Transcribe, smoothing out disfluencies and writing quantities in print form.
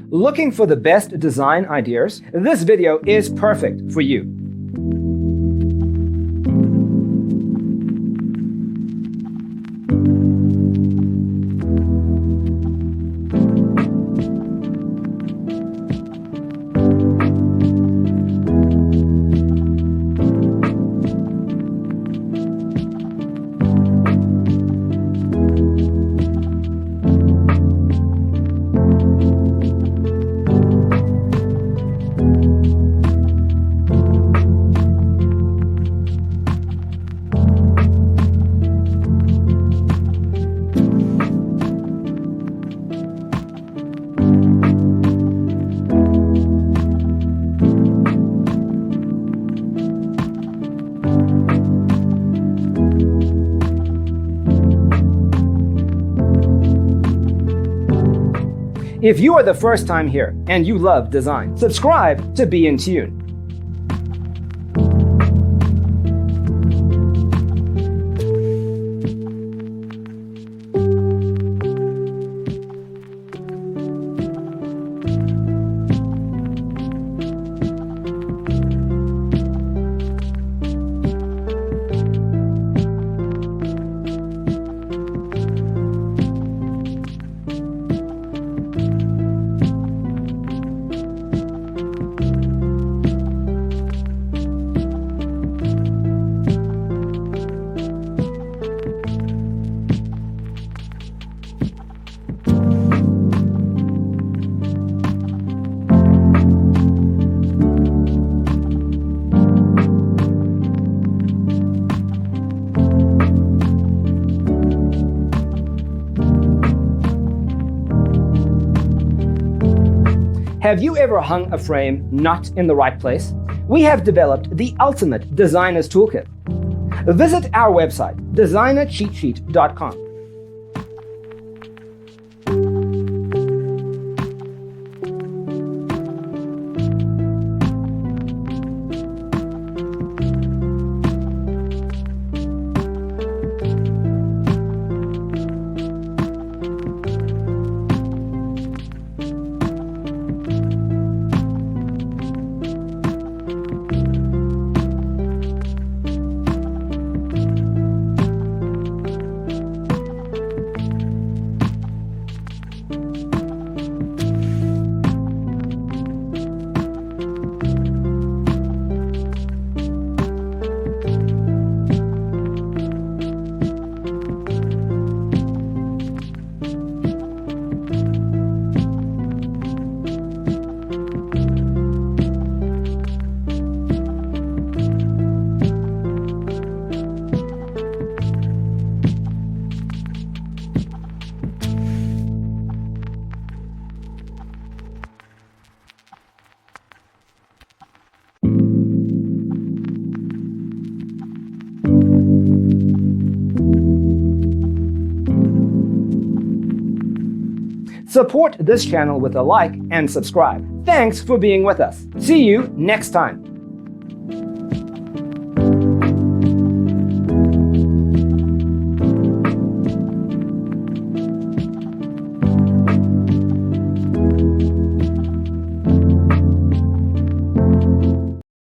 Looking for the best design ideas? This video is perfect for you. If you are the first time here and you love design, subscribe to be in tune. Have you ever hung a frame not in the right place? We have developed the ultimate designer's toolkit. Visit our website, designercheatsheet.com. Support this channel with a like and subscribe. Thanks for being with us. See you next time.